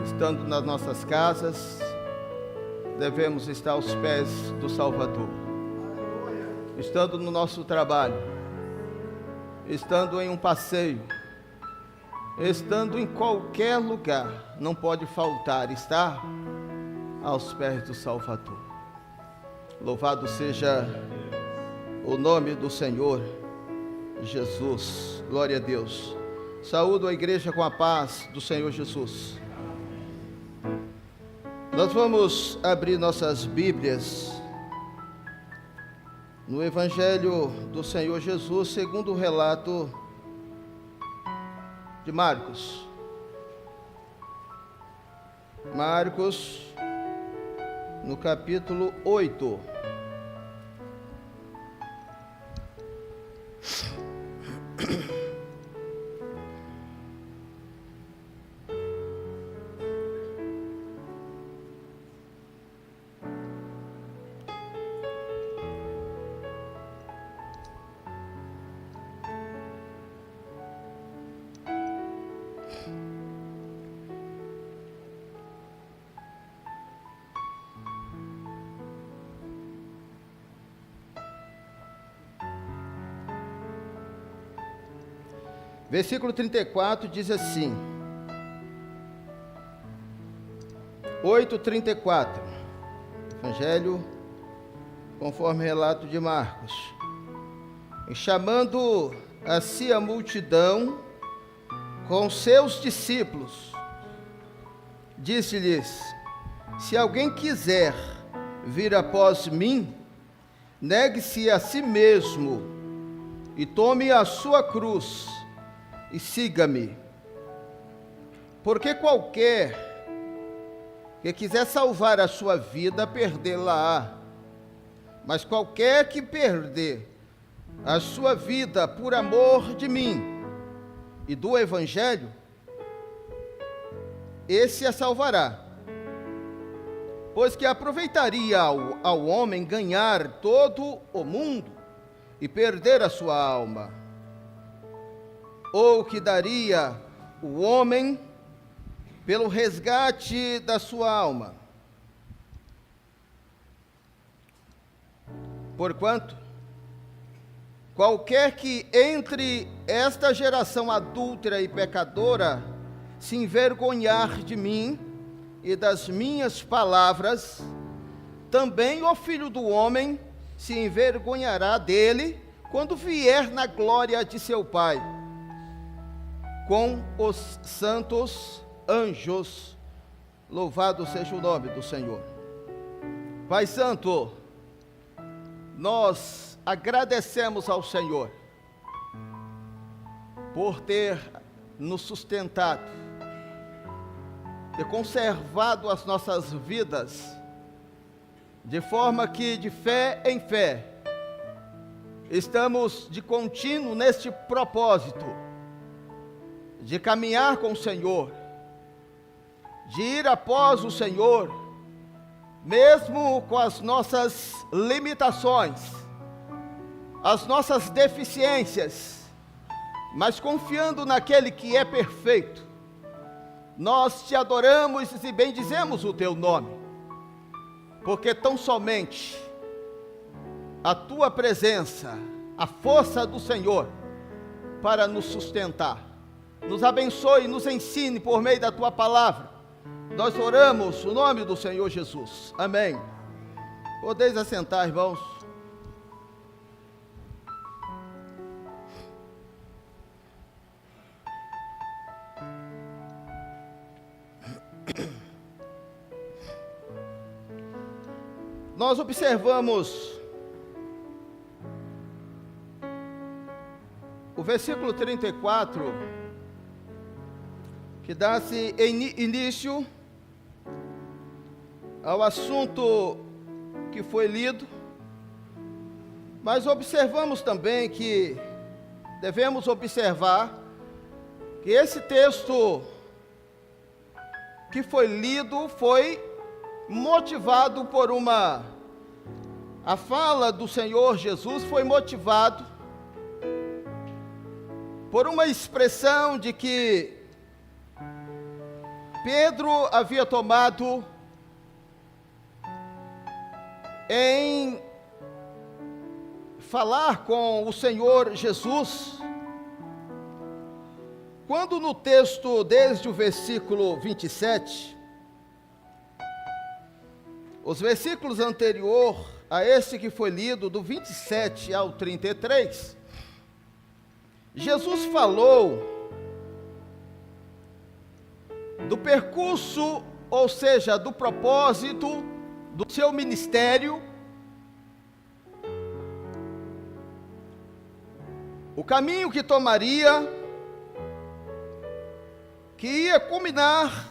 Estando nas nossas casas, devemos estar aos pés do Salvador. Estando no nosso trabalho, estando em um passeio, estando em qualquer lugar, não pode faltar estar aos pés do Salvador. Louvado seja o nome do Senhor Jesus. Glória a Deus. Saúdo a igreja com a paz do Senhor Jesus. Nós vamos abrir nossas Bíblias no Evangelho do Senhor Jesus, segundo o relato de Marcos. Marcos, no capítulo 8. Versículo 34 diz assim, 8:34, Evangelho conforme relato de Marcos. E chamando a si a multidão com seus discípulos, disse-lhes: se alguém quiser vir após mim, negue-se a si mesmo e tome a sua cruz e siga-me. Porque qualquer que quiser salvar a sua vida, perdê-la-á. Mas qualquer que perder a sua vida por amor de mim e do Evangelho, esse a salvará. Pois que aproveitaria ao homem ganhar todo o mundo e perder a sua alma? Ou que daria o homem pelo resgate da sua alma? Porquanto, qualquer que entre esta geração adúltera e pecadora se envergonhar de mim e das minhas palavras, também o Filho do Homem se envergonhará dele quando vier na glória de seu Pai, com os santos anjos. Louvado seja o nome do Senhor. Pai Santo, nós agradecemos ao Senhor por ter nos sustentado, ter conservado as nossas vidas, de forma que de fé em fé estamos de contínuo neste propósito de caminhar com o Senhor, de ir após o Senhor, mesmo com as nossas limitações, as nossas deficiências, mas confiando naquele que é perfeito. Nós te adoramos e bendizemos o teu nome, porque tão somente a tua presença, a força do Senhor para nos sustentar. Nos abençoe e nos ensine por meio da tua palavra. Nós oramos no nome do Senhor Jesus. Amém. Podeis assentar, irmãos. Nós observamos o versículo 34, que dá-se início ao assunto que foi lido, mas observamos também que devemos observar que esse texto que foi lido foi motivado por a fala do Senhor Jesus foi motivado por uma expressão de que Pedro havia tomado em falar com o Senhor Jesus, quando no texto, desde o versículo 27, os versículos anterior a esse que foi lido, do 27 ao 33, Jesus falou do percurso, ou seja, do propósito do seu ministério, o caminho que tomaria, que ia culminar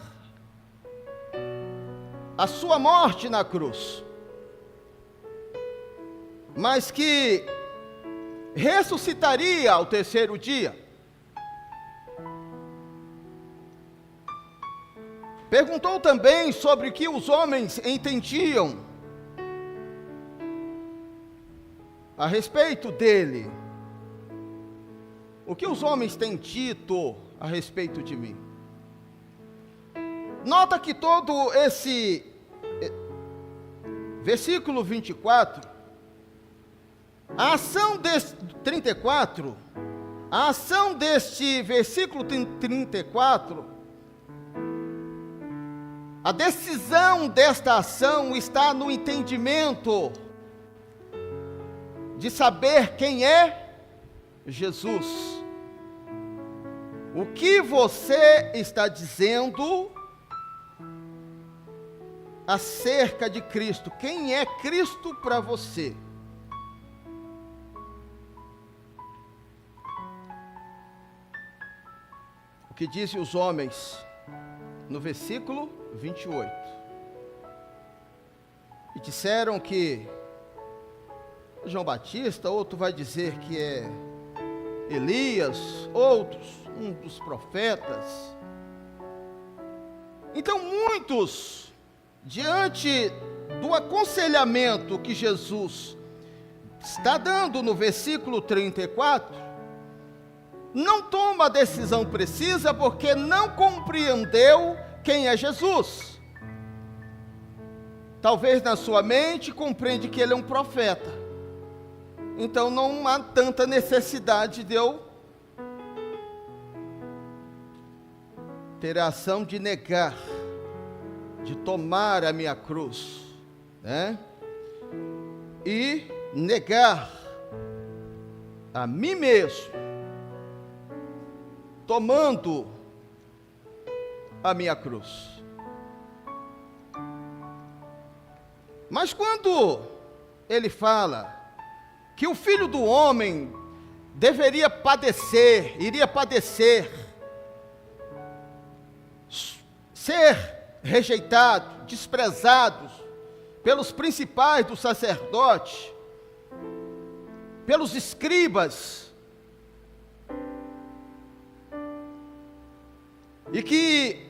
a sua morte na cruz, mas que ressuscitaria ao terceiro dia. Perguntou também sobre o que os homens entendiam a respeito dele. O que os homens têm dito a respeito de mim? Nota que todo esse versículo 24, a ação deste 34, a ação deste versículo 34, a decisão desta ação está no entendimento de saber quem é Jesus. O que você está dizendo acerca de Cristo? Quem é Cristo para você? O que dizem os homens no versículo 28? E disseram que João Batista, outro vai dizer que é Elias, outros, um dos profetas. Então muitos, diante do aconselhamento que Jesus está dando no versículo 34, não toma a decisão precisa porque não compreendeu quem é Jesus. Talvez na sua mente compreende que ele é um profeta. Então não há tanta necessidade de eu ter a ação de negar, de tomar a minha cruz, né? E negar a mim mesmo, tomando a minha cruz. Mas quando ele fala que o Filho do Homem deveria padecer, iria padecer, ser rejeitado, desprezado pelos principais dos sacerdotes, pelos escribas, e que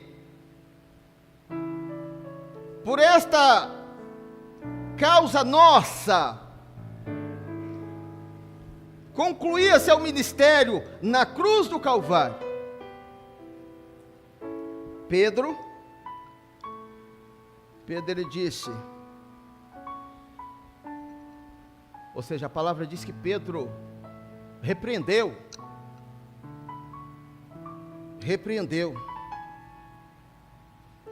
por esta causa nossa concluía seu ministério na cruz do Calvário. Pedro ele disse, ou seja, a palavra diz que Pedro repreendeu.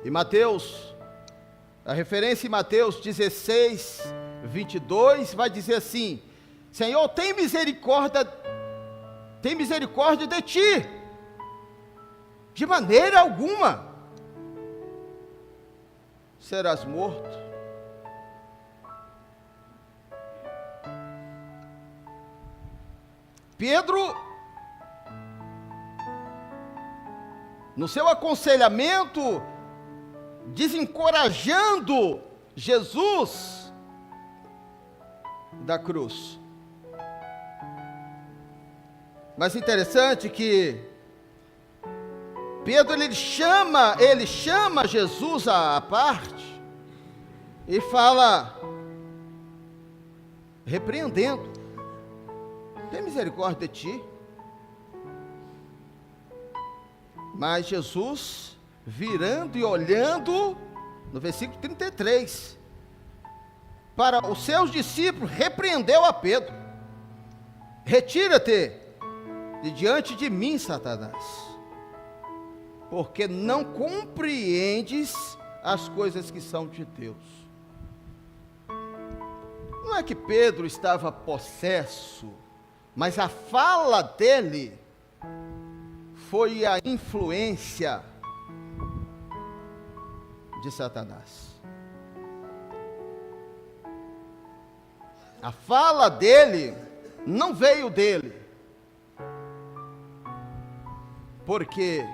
E Mateus, a referência em Mateus 16, 22, vai dizer assim: Senhor, tem misericórdia de ti, de maneira alguma serás morto. Pedro, no seu aconselhamento, desencorajando Jesus da cruz. Mas interessante que Pedro ele chama Jesus à parte e fala, repreendendo: tem misericórdia de ti. Mas Jesus, virando e olhando, no versículo 33, para os seus discípulos, repreendeu a Pedro: retira-te de diante de mim, Satanás, porque não compreendes as coisas que são de Deus. Não é que Pedro estava possesso, mas a fala dele foi a influência de Satanás. A fala dele não veio dele, porque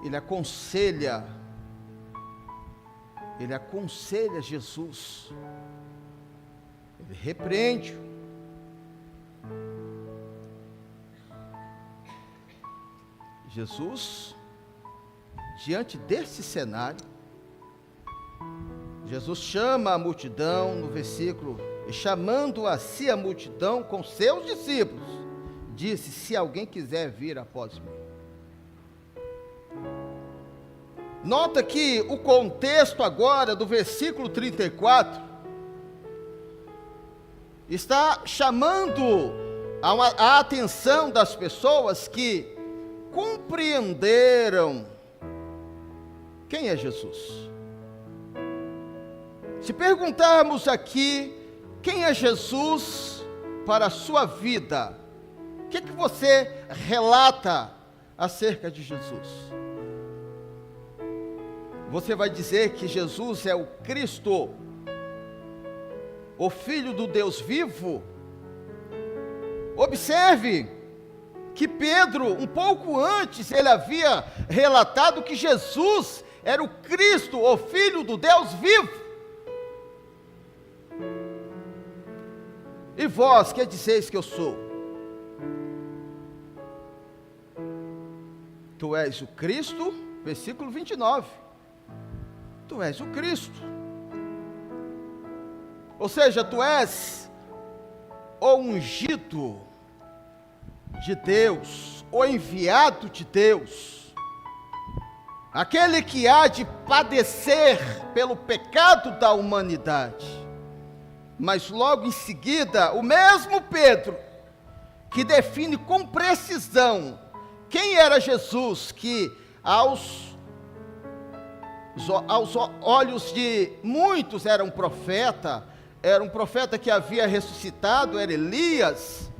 ele aconselha Jesus, ele repreende. Jesus, diante desse cenário, Jesus chama a multidão no versículo, e chamando a si a multidão com seus discípulos, disse: se alguém quiser vir após mim. Nota que o contexto agora do versículo 34 está chamando a atenção das pessoas que compreenderam quem é Jesus. Se perguntarmos aqui quem é Jesus para a sua vida, o que você relata acerca de Jesus? Você vai dizer que Jesus é o Cristo, o Filho do Deus vivo? Observe que Pedro, um pouco antes, ele havia relatado que Jesus era o Cristo, o Filho do Deus vivo. E vós, que dizeis que eu sou? Tu és o Cristo, versículo 29. Tu és o Cristo. Ou seja, tu és o ungido de Deus, o enviado de Deus, aquele que há de padecer pelo pecado da humanidade. Mas logo em seguida, o mesmo Pedro, que define com precisão quem era Jesus, que aos olhos de muitos era um profeta que havia ressuscitado, era Elias.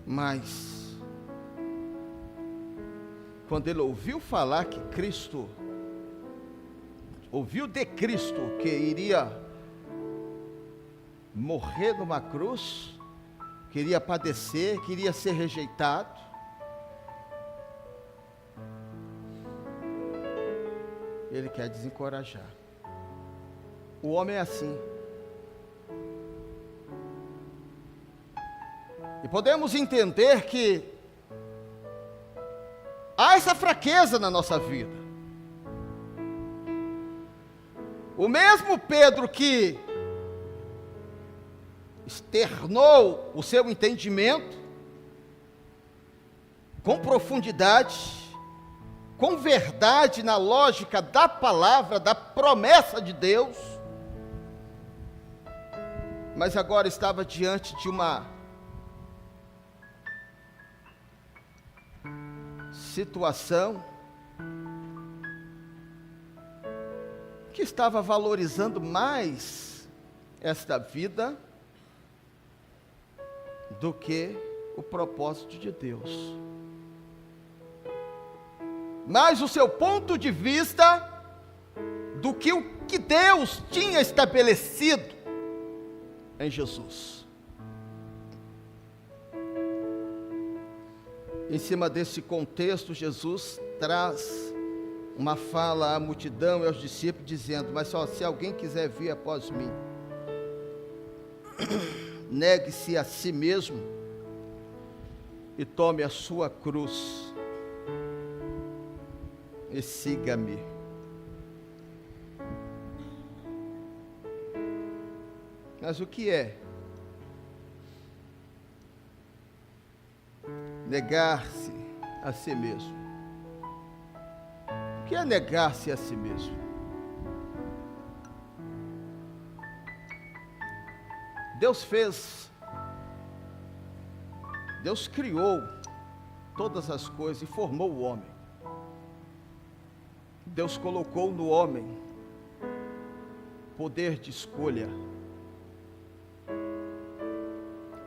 Mas, quando ele ouviu falar que Cristo, ouviu de Cristo que iria morrer numa cruz, que iria padecer, que iria ser rejeitado, ele quer desencorajar. O homem é assim. E podemos entender que há essa fraqueza na nossa vida. O mesmo Pedro que externou o seu entendimento com profundidade, com verdade na lógica da palavra, da promessa de Deus, mas agora estava diante de uma situação que estava valorizando mais esta vida do que o propósito de Deus. Mas o seu ponto de vista do que o que Deus tinha estabelecido em Jesus. Em cima desse contexto, Jesus traz uma fala à multidão e aos discípulos, dizendo: mas só se alguém quiser vir após mim, negue-se a si mesmo e tome a sua cruz e siga-me. Mas o que é negar-se a si mesmo? O que é negar-se a si mesmo? Deus criou todas as coisas e formou o homem. Deus colocou no homem poder de escolha.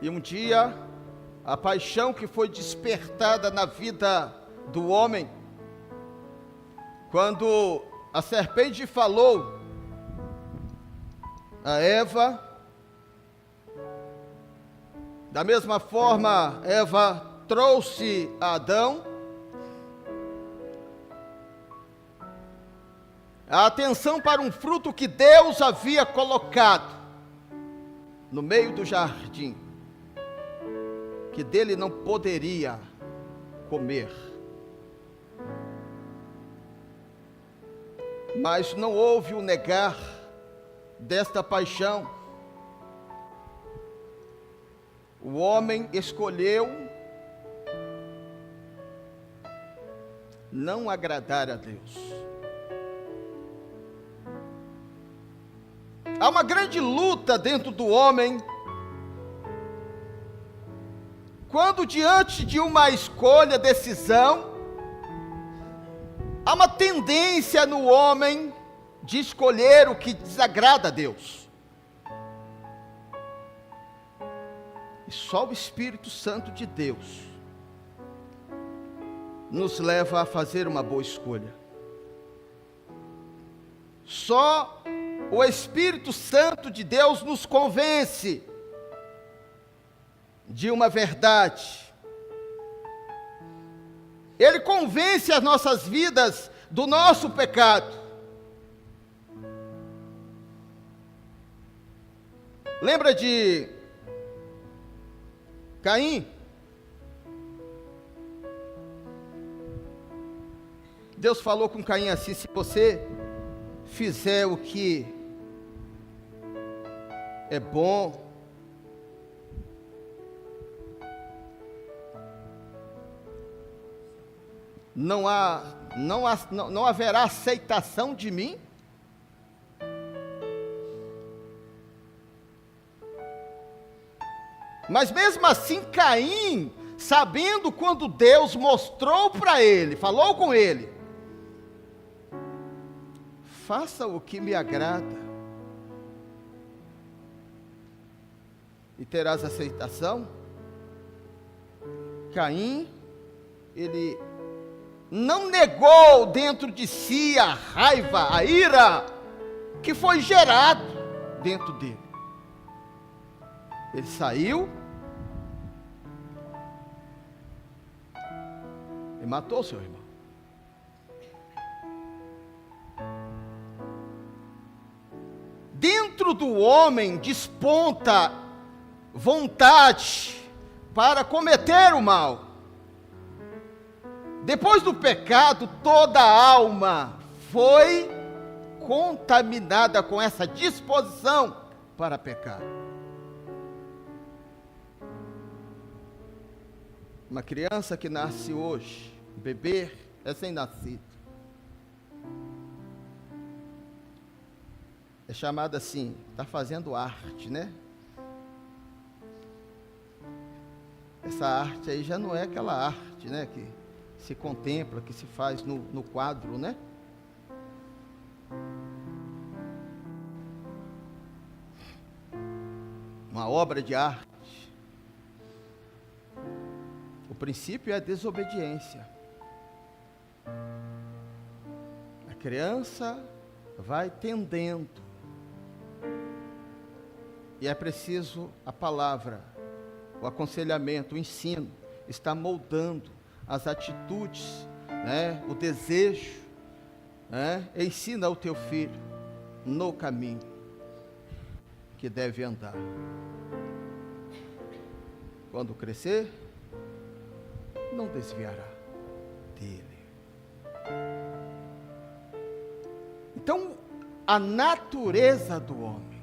E um dia, a paixão que foi despertada na vida do homem, quando a serpente falou a Eva, da mesma forma, Eva trouxe a Adão a atenção para um fruto que Deus havia colocado no meio do jardim, que dele não poderia comer. Mas não houve o negar desta paixão. O homem escolheu não agradar a Deus. Há uma grande luta dentro do homem, quando diante de uma escolha, decisão, há uma tendência no homem de escolher o que desagrada a Deus. E só o Espírito Santo de Deus nos leva a fazer uma boa escolha. Só o Espírito Santo de Deus nos convence de uma verdade. Ele convence as nossas vidas do nosso pecado. Lembra de Caim? Deus falou com Caim assim: se você fizer o que é bom, não haverá aceitação de mim. Mas mesmo assim, Caim, sabendo quando Deus mostrou para ele, falou com ele: faça o que me agrada, e terás aceitação. Caim, ele não negou dentro de si a raiva, a ira, que foi gerado dentro dele. Ele saiu e matou seu irmão. Dentro do homem desponta vontade para cometer o mal. Depois do pecado, toda a alma foi contaminada com essa disposição para pecar. Uma criança que nasce hoje, bebê, recém-nascido, é chamada assim, está fazendo arte, né? Essa arte aí já não é aquela arte, né, que se contempla, que se faz no quadro, né? Uma obra de arte. O princípio é a desobediência. A criança vai tendendo, e é preciso a palavra, o aconselhamento, o ensino, está moldando as atitudes, né, o desejo, né? Ensina o teu filho no caminho que deve andar. Quando crescer, não desviará dele. Então, a natureza do homem.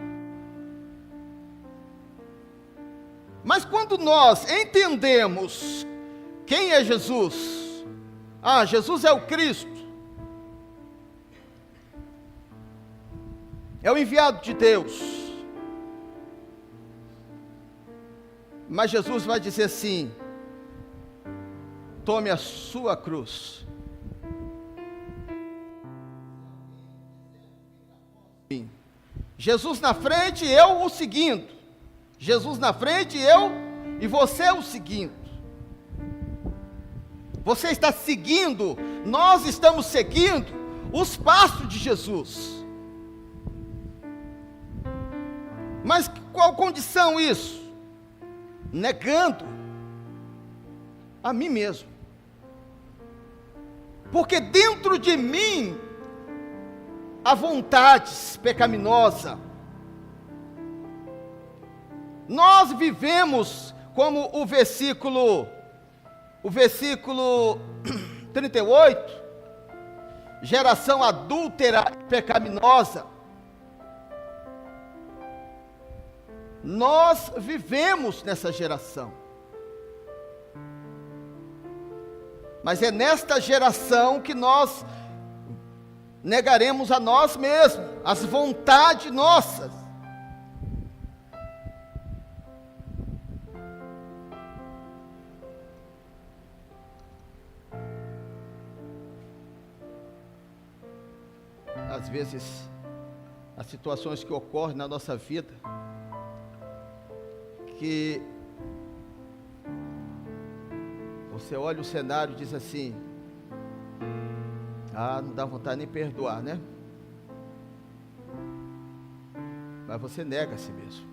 Mas quando nós entendemos quem é Jesus, Jesus é o Cristo, é o enviado de Deus, mas Jesus vai dizer assim: tome a sua cruz. Jesus na frente, eu o seguindo. Jesus na frente, eu e você o seguindo. Você está seguindo, nós estamos seguindo os passos de Jesus. Mas qual condição isso? Negando a mim mesmo. Porque dentro de mim há vontades pecaminosas. Nós vivemos como o versículo 38, geração adúltera e pecaminosa. Nós vivemos nessa geração. Mas é nesta geração que nós negaremos a nós mesmos, as vontades nossas. Às vezes, as situações que ocorrem na nossa vida, que você olha o cenário e diz assim: não dá vontade nem perdoar, né? Mas você nega a si mesmo.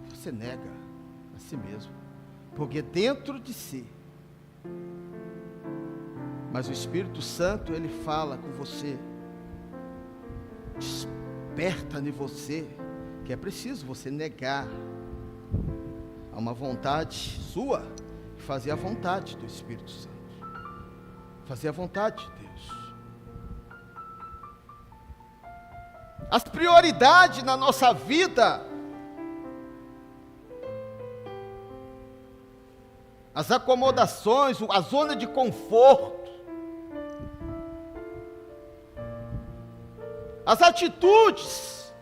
Você nega a si mesmo. Porque dentro de si, mas o Espírito Santo, ele fala com você, desperta em você, que é preciso você negar a uma vontade sua, e fazer a vontade do Espírito Santo, fazer a vontade de Deus. As prioridades na nossa vida, as acomodações, a zona de conforto, as atitudes,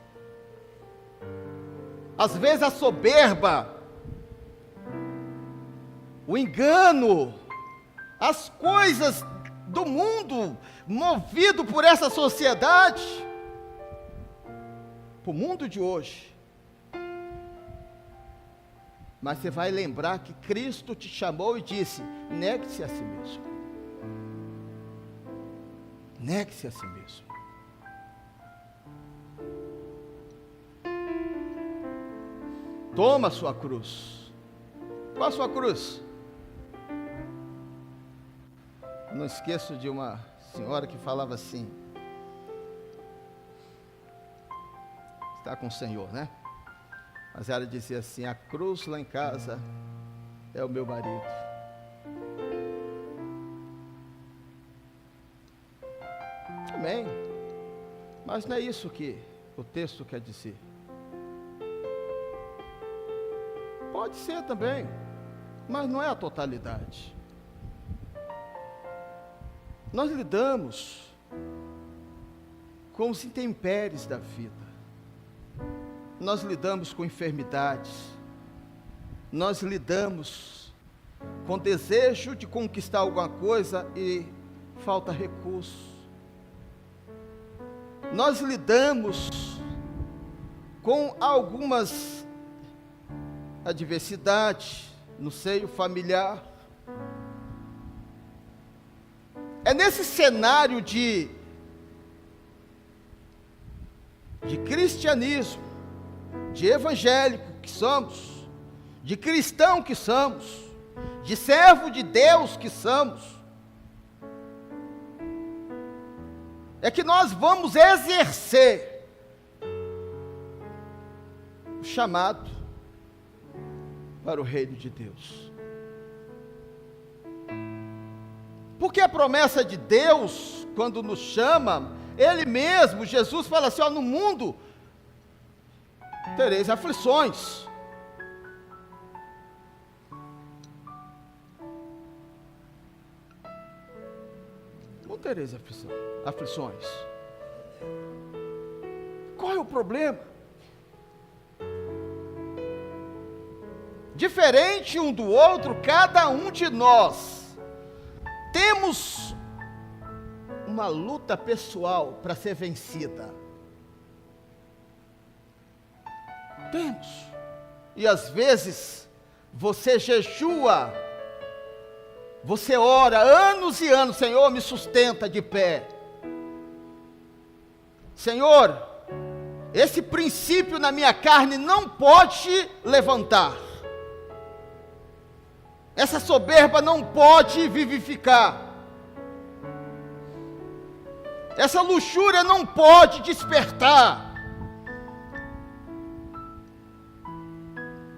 às vezes a soberba, o engano, as coisas do mundo, movido por essa sociedade, para o mundo de hoje. Mas você vai lembrar que Cristo te chamou e disse: negue-se a si mesmo. Negue-se a si mesmo. Toma a sua cruz. Qual a sua cruz? Não esqueço de uma senhora que falava assim, está com o Senhor, né? Mas ela dizia assim: a cruz lá em casa é o meu marido. Amém. Mas não é isso que o texto quer dizer. Pode ser também, mas não é a totalidade. Nós lidamos com os intempéries da vida. Nós lidamos com enfermidades. Nós lidamos com desejo de conquistar alguma coisa e falta recurso. Nós lidamos com algumas adversidades no seio familiar. É nesse cenário de cristianismo, de evangélico que somos, de cristão que somos, de servo de Deus que somos, é que nós vamos exercer o chamado para o reino de Deus. Porque a promessa de Deus, quando nos chama, Ele mesmo, Jesus fala assim, ó, no mundo tereis aflições. Não tereis aflições. Qual é o problema? Diferente um do outro, cada um de nós temos uma luta pessoal para ser vencida. Temos. E às vezes você jejua, você ora anos e anos, Senhor, me sustenta de pé. Senhor, esse princípio na minha carne não pode levantar. Essa soberba não pode vivificar. Essa luxúria não pode despertar.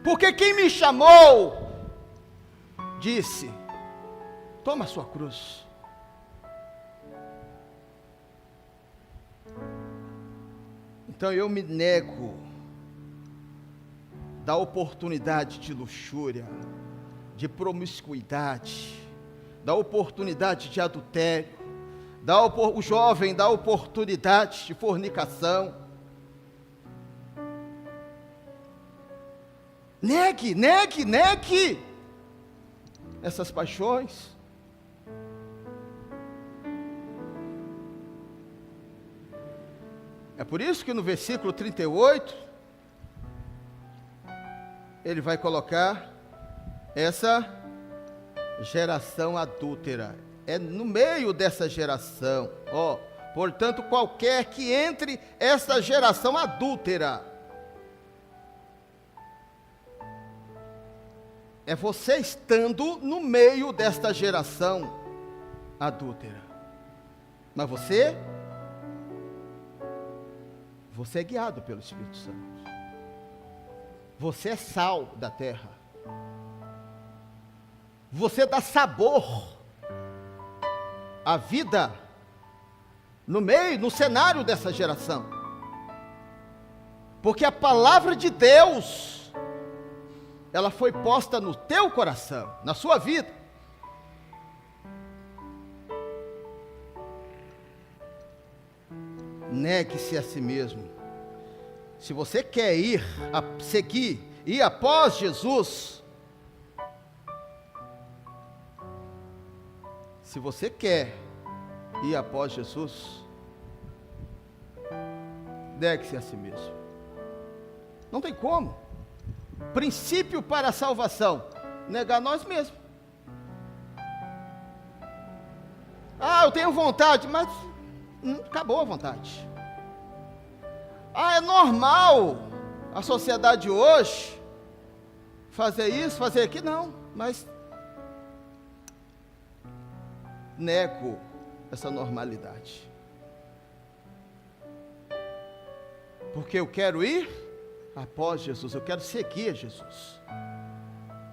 Porque quem me chamou, disse, toma a sua cruz. Então eu me nego da oportunidade de luxúria, de promiscuidade, da oportunidade de adultério, o jovem dá oportunidade de fornicação. Negue essas paixões. É por isso que no versículo 38, ele vai colocar essa geração adúltera. É no meio dessa geração, portanto, qualquer que entre essa geração adúltera, é você estando no meio desta geração adúltera. Mas você é guiado pelo Espírito Santo. Você é sal da terra. Você dá sabor à vida no cenário dessa geração. Porque a palavra de Deus, ela foi posta no teu coração, na sua vida. Negue-se a si mesmo. Se você quer ir após Jesus, se você quer ir após Jesus, negue-se a si mesmo. Não tem como. Princípio para a salvação: negar nós mesmos. Eu tenho vontade, mas acabou a vontade. É normal a sociedade hoje fazer isso, fazer aquilo, não, mas nego essa normalidade, porque eu quero ir após Jesus, eu quero seguir a Jesus,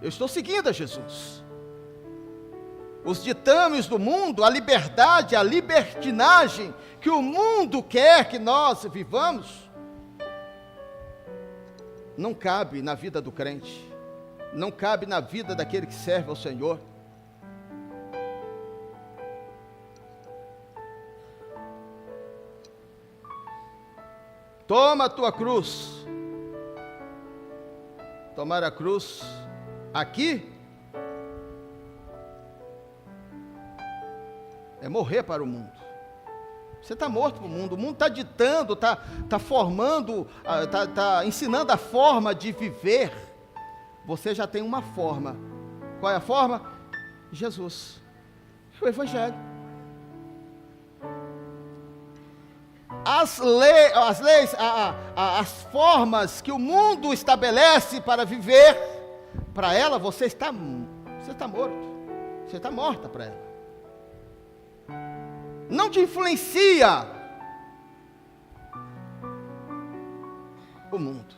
eu estou seguindo a Jesus. Os ditames do mundo, a liberdade, a libertinagem que o mundo quer que nós vivamos, não cabe na vida do crente, não cabe na vida daquele que serve ao Senhor. Toma a tua cruz. Tomar a cruz aqui é morrer para o mundo. Você está morto para o mundo está ditando, está formando, está ensinando a forma de viver. Você já tem uma forma. Qual é a forma? Jesus, o Evangelho. As leis, as formas que o mundo estabelece para viver, para ela você está morto, você está morta para ela. Não te influencia o mundo.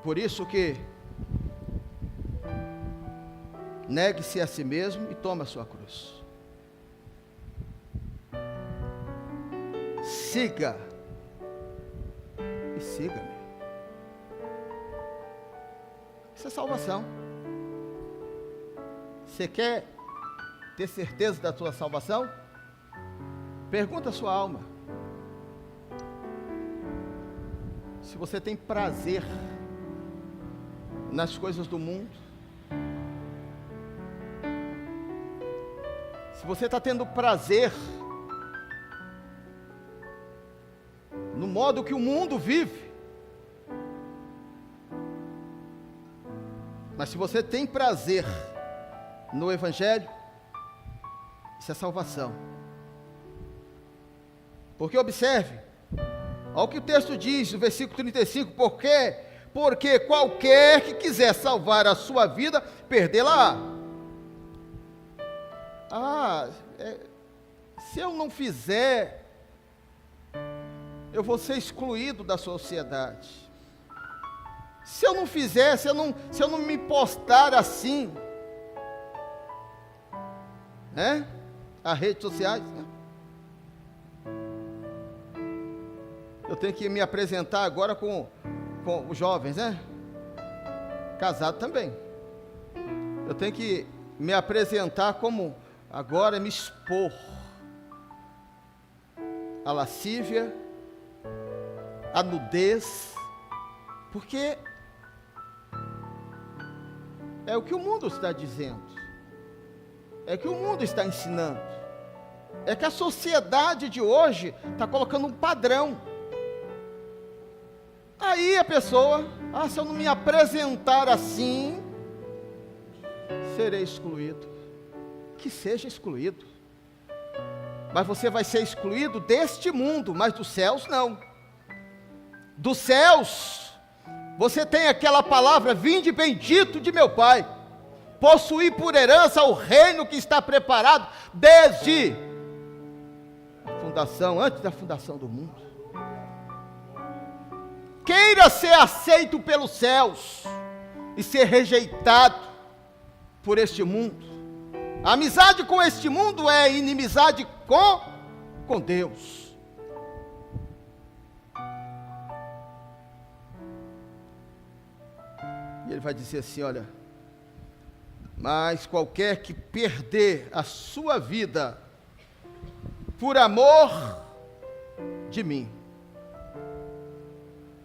Por isso que negue-se a si mesmo e tome a sua cruz. Siga e siga-me. Isso é salvação. Você quer ter certeza da sua salvação? Pergunta a sua alma se você tem prazer nas coisas do mundo, se você está tendo prazer no modo que o mundo vive. Mas se você tem prazer no Evangelho, isso é salvação. Porque observe, olha o que o texto diz, no versículo 35, porque qualquer que quiser salvar a sua vida, perdê-la. Se eu não fizer, eu vou ser excluído da sociedade. Se eu não fizer, se eu não me postar assim, né? As redes sociais, né? Eu tenho que me apresentar agora com os jovens, né? Casado também. Eu tenho que me apresentar como agora me expor a lascívia, a nudez, porque é o que o mundo está dizendo, é o que o mundo está ensinando, é que a sociedade de hoje está colocando um padrão. Aí a pessoa, se eu não me apresentar assim, serei excluído. Que seja excluído. Mas você vai ser excluído deste mundo, mas dos céus não. Dos céus, você tem aquela palavra: vinde bendito de meu Pai, possuir por herança o reino que está preparado desde a fundação, antes da fundação do mundo. Queira ser aceito pelos céus e ser rejeitado por este mundo. A amizade com este mundo é inimizade com Deus. E ele vai dizer assim, olha: mas qualquer que perder a sua vida por amor de mim.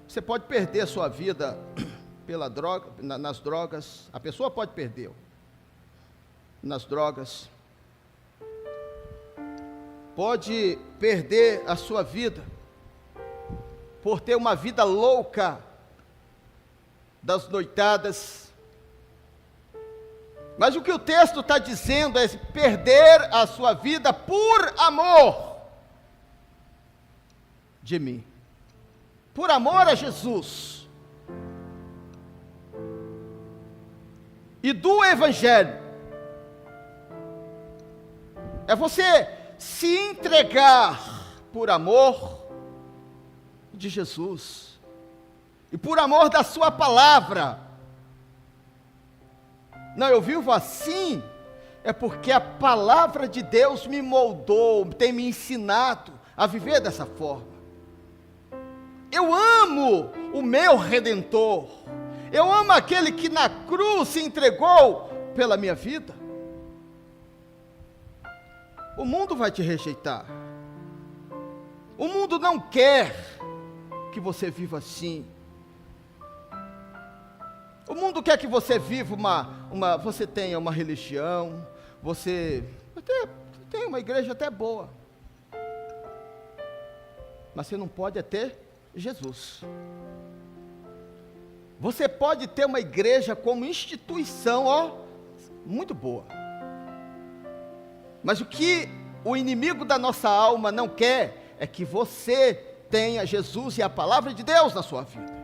Você pode perder a sua vida pela droga, nas drogas. A pessoa pode perder nas drogas. Pode perder a sua vida por ter uma vida louca das noitadas. Mas o que o texto está dizendo é perder a sua vida por amor de mim. Por amor a Jesus e do Evangelho. É você se entregar por amor de Jesus e por amor da sua palavra. Não, eu vivo assim, é porque a palavra de Deus me moldou, tem me ensinado a viver dessa forma. Eu amo o meu Redentor, eu amo aquele que na cruz se entregou pela minha vida. O mundo vai te rejeitar, o mundo não quer que você viva assim. O mundo quer que você viva você tenha uma religião, você até tem uma igreja até boa, mas você não pode ter Jesus. Você pode ter uma igreja como instituição, muito boa, mas o que o inimigo da nossa alma não quer é que você tenha Jesus e a palavra de Deus na sua vida.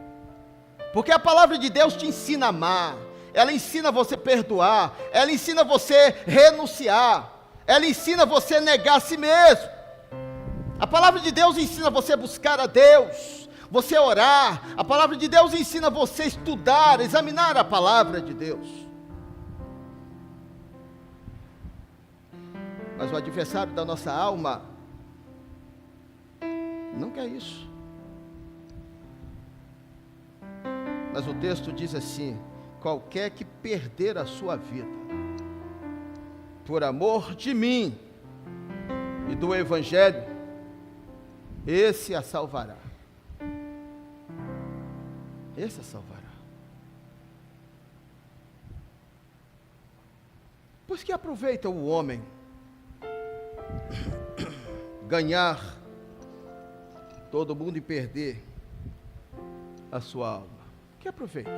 Porque a palavra de Deus te ensina a amar, ela ensina você a perdoar, ela ensina você a renunciar, ela ensina você a negar a si mesmo. A palavra de Deus ensina você a buscar a Deus, você orar. A palavra de Deus ensina você a estudar, examinar a palavra de Deus. Mas o adversário da nossa alma não quer isso. Mas o texto diz assim: qualquer que perder a sua vida por amor de mim e do Evangelho, esse a salvará. Esse a salvará. Pois que aproveita o homem ganhar todo mundo e perder a sua alma? Que aproveita?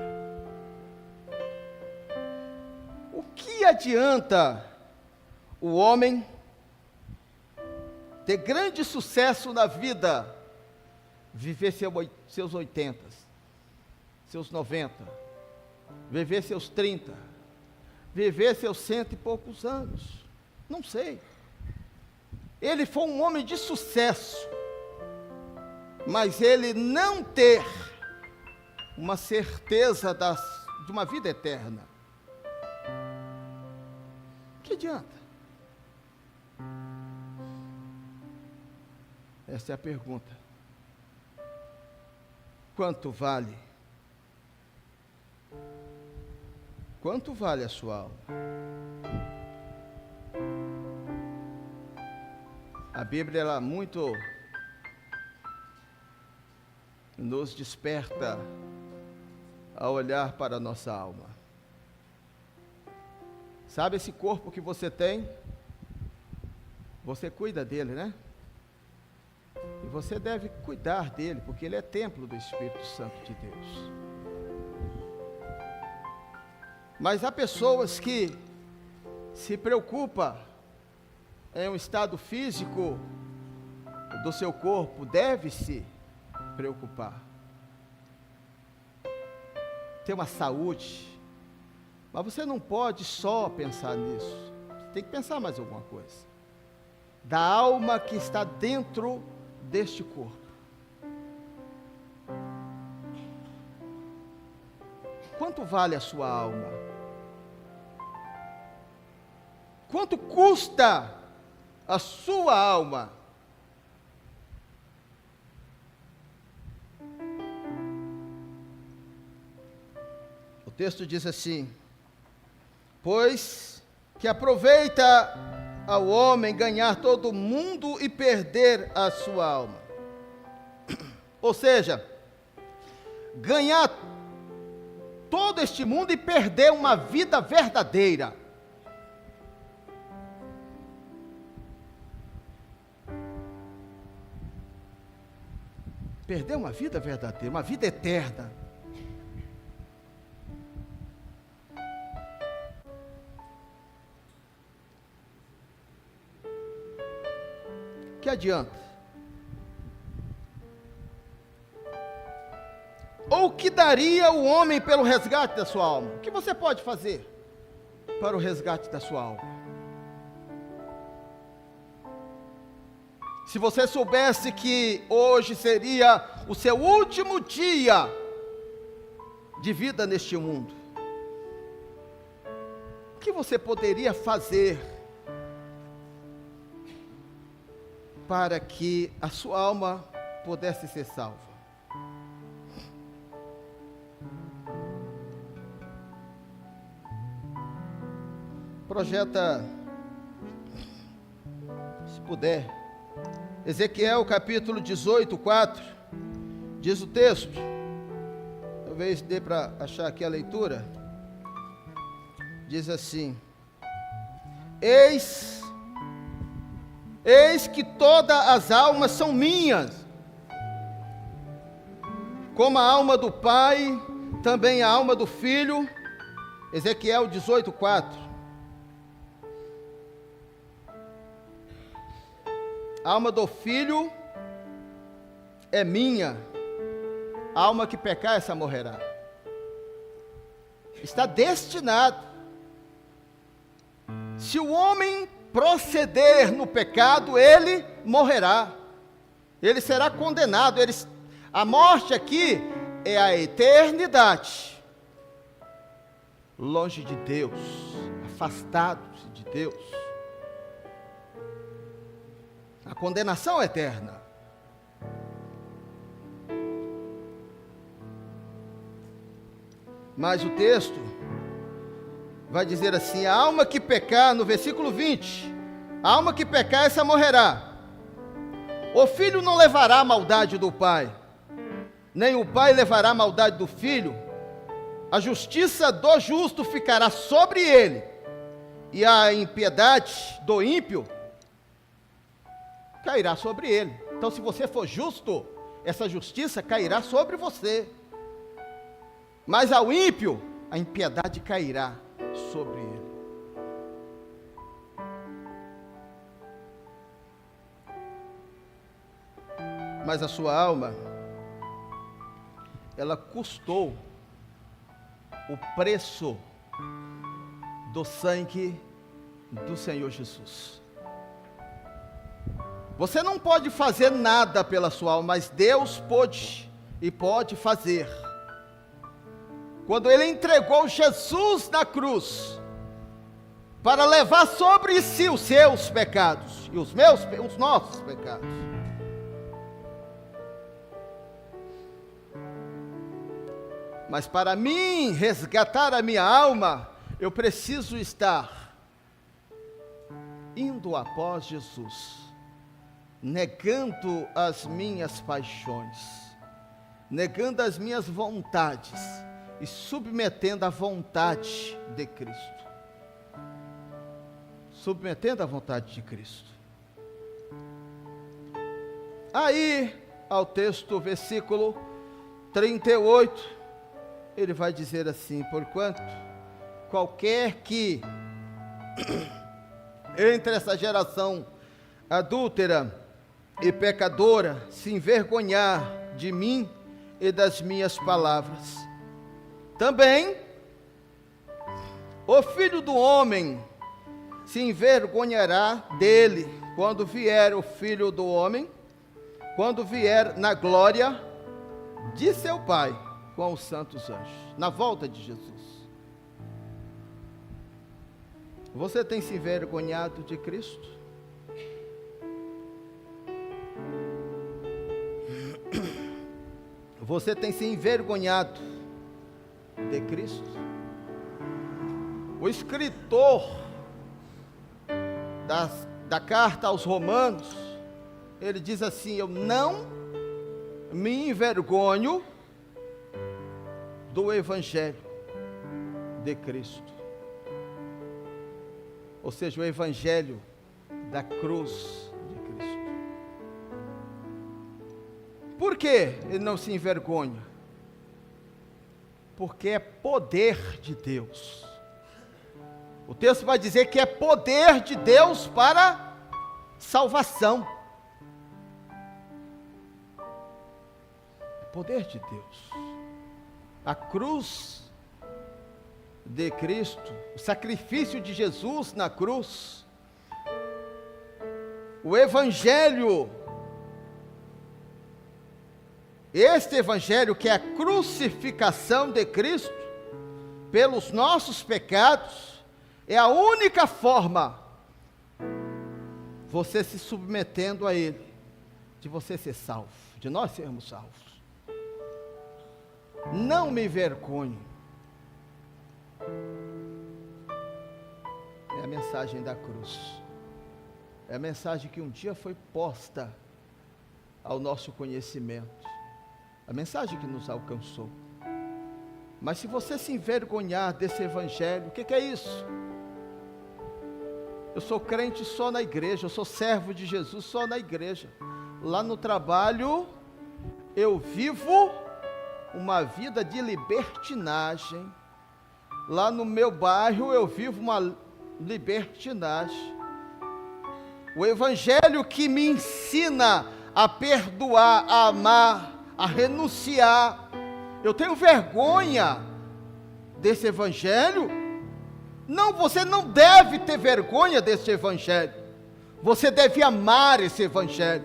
O que adianta o homem ter grande sucesso na vida, viver seus 80, seus 90, viver seus 30, viver seus 100 e poucos anos? Não sei. Ele foi um homem de sucesso, mas ele não ter uma certeza de uma vida eterna. Que adianta? Essa é a pergunta. Quanto vale? Quanto vale a sua alma? A Bíblia, ela muito nos desperta a olhar para a nossa alma. Sabe esse corpo que você tem? Você cuida dele, né? E você deve cuidar dele, porque ele é templo do Espírito Santo de Deus. Mas há pessoas que se preocupam em um estado físico do seu corpo, deve se preocupar. Ter uma saúde, mas você não pode só pensar nisso, você tem que pensar mais alguma coisa, da alma que está dentro deste corpo. Quanto vale a sua alma? Quanto custa a sua alma? O texto diz assim: pois que aproveita ao homem ganhar todo o mundo e perder a sua alma. Ou seja, ganhar todo este mundo e perder uma vida verdadeira. Perder uma vida verdadeira, uma vida eterna. Que adianta? Ou que daria o homem pelo resgate da sua alma? O que você pode fazer para o resgate da sua alma? Se você soubesse que hoje seria o seu último dia de vida neste mundo, o que você poderia fazer para que a sua alma pudesse ser salva? Projeta, se puder, Ezequiel capítulo 18, 4, diz o texto, talvez dê para achar aqui a leitura, diz assim: Eis que todas as almas são minhas, como a alma do Pai, também a alma do Filho. Ezequiel 18, 4. A alma do Filho é minha, a alma que pecar, essa morrerá. Está destinado. Se o homem proceder no pecado, ele morrerá, ele será condenado. A morte aqui é a eternidade, longe de Deus, afastado de Deus. a condenação eterna. Mas o texto vai dizer assim: a alma que pecar, no versículo 20, a alma que pecar, essa morrerá. O filho não levará a maldade do pai, nem o pai levará a maldade do filho. A justiça do justo ficará sobre ele, e a impiedade do ímpio cairá sobre ele. Então, se você for justo, essa justiça cairá sobre você. Mas ao ímpio, a impiedade cairá sobre ele. Mas a sua alma, ela custou o preço do sangue do Senhor Jesus. Você não pode fazer nada pela sua alma, mas Deus pôde e pode fazer. Quando Ele entregou Jesus na cruz, para levar sobre si os seus pecados, e os nossos pecados. Mas para mim resgatar a minha alma, eu preciso estar indo após Jesus, negando as minhas paixões, negando as minhas vontades e submetendo à vontade de Cristo. Submetendo à vontade de Cristo. Aí, ao texto, versículo 38, ele vai dizer assim: porquanto qualquer que entre essa geração adúltera e pecadora se envergonhar de mim e das minhas palavras, também o Filho do Homem se envergonhará dele, quando vier o Filho do Homem, quando vier na glória de seu Pai, com os santos anjos, na volta de Jesus. Você tem se envergonhado de Cristo? Você tem se envergonhado de Cristo? O escritor da carta aos Romanos, ele diz assim: eu não me envergonho do Evangelho de Cristo. Ou seja, o Evangelho da cruz de Cristo. Por que ele não se envergonha? Porque é poder de Deus. O texto vai dizer que é poder de Deus para salvação. É poder de Deus. A cruz de Cristo, o sacrifício de Jesus na cruz, o Evangelho, este Evangelho que é a crucificação de Cristo pelos nossos pecados, é a única forma, você se submetendo a Ele, de você ser salvo, de nós sermos salvos. Não me envergonhe. É a mensagem da cruz. É a mensagem que um dia foi posta ao nosso conhecimento. A mensagem que nos alcançou. Mas se você se envergonhar desse Evangelho, o que é isso? Eu sou crente só na igreja, eu sou servo de Jesus só na igreja. Lá no trabalho, eu vivo uma vida de libertinagem. Lá no meu bairro, eu vivo uma libertinagem. O Evangelho que me ensina a perdoar, a amar, a renunciar. Eu tenho vergonha desse Evangelho? Não, você não deve ter vergonha desse Evangelho. Você deve amar esse Evangelho.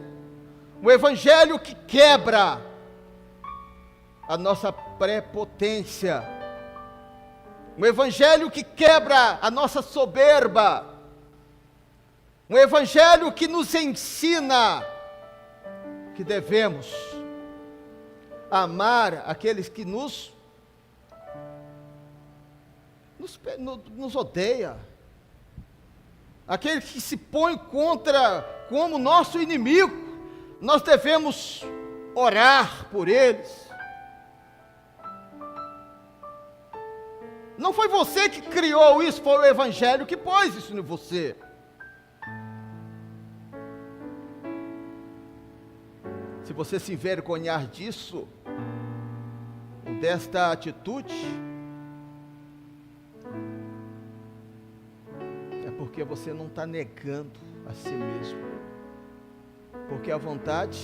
O Evangelho que quebra a nossa prepotência. O Evangelho que quebra a nossa soberba. Um evangelho que nos ensina que devemos amar aqueles que nos odeia, aquele que se põe contra como nosso inimigo. Nós devemos orar por eles. Não foi você que criou isso, foi o evangelho que pôs isso em você. Se você se envergonhar disso, ou desta atitude, é porque você não está negando a si mesmo. Porque a vontade,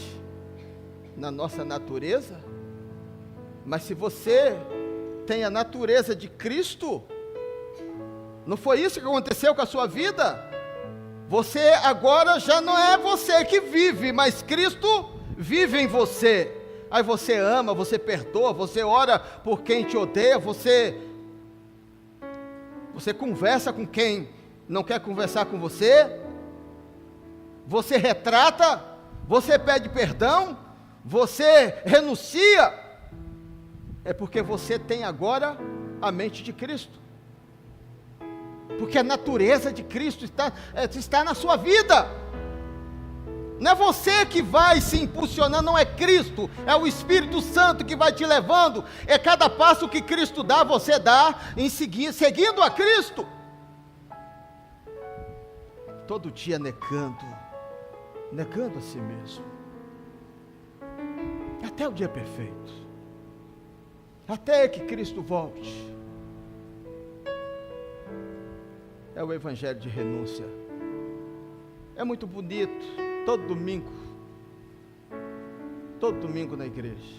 na nossa natureza, mas se você tem a natureza de Cristo, não foi isso que aconteceu com a sua vida? Você agora já não é você que vive, mas Cristo vive em você. Aí você ama, você perdoa, você ora por quem te odeia, você conversa com quem não quer conversar com você, você retrata, você pede perdão, você renuncia. É porque você tem agora a mente de Cristo, porque a natureza de Cristo está na sua vida. Não é você que vai se impulsionando, não é Cristo, é o Espírito Santo que vai te levando. É cada passo que Cristo dá, você dá seguindo a Cristo. Todo dia negando a si mesmo, até o dia perfeito, até que Cristo volte. É o evangelho de renúncia. É muito bonito, todo domingo na igreja,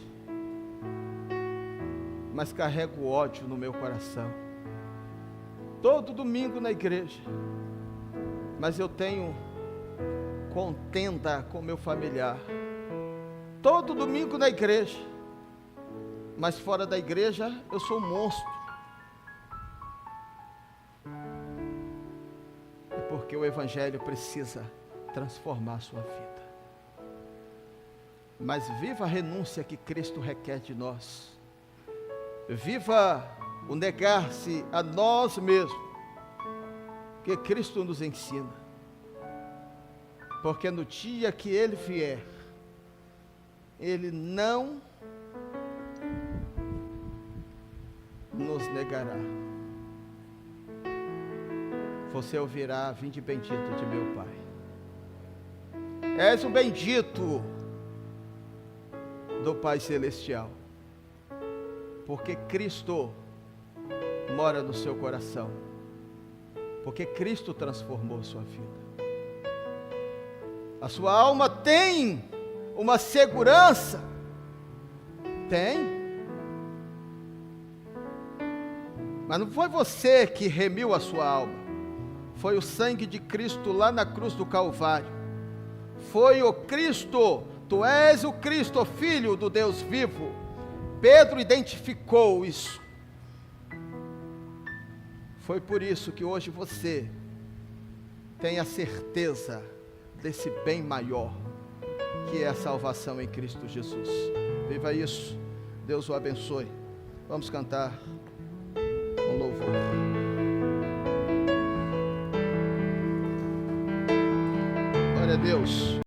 mas carrego ódio no meu coração. Todo domingo na igreja, mas eu tenho contenda com meu familiar. Todo domingo na igreja, mas fora da igreja eu sou um monstro. É porque o evangelho precisa transformar a sua vida. Mas viva a renúncia que Cristo requer de nós. Viva o negar-se a nós mesmos, que Cristo nos ensina. Porque no dia que Ele vier, Ele não nos negará. Você ouvirá: vinde bendito de meu Pai. És o bendito do Pai Celestial, porque Cristo mora no seu coração, porque Cristo transformou a sua vida. A sua alma tem uma segurança, mas não foi você que remiu a sua alma, foi o sangue de Cristo lá na cruz do Calvário. Foi o Cristo, tu és o Cristo, Filho do Deus vivo. Pedro identificou isso. Foi por isso que hoje você tem a certeza desse bem maior, que é a salvação em Cristo Jesus. Viva isso, Deus o abençoe. Vamos cantar um louvor. Glória a Deus.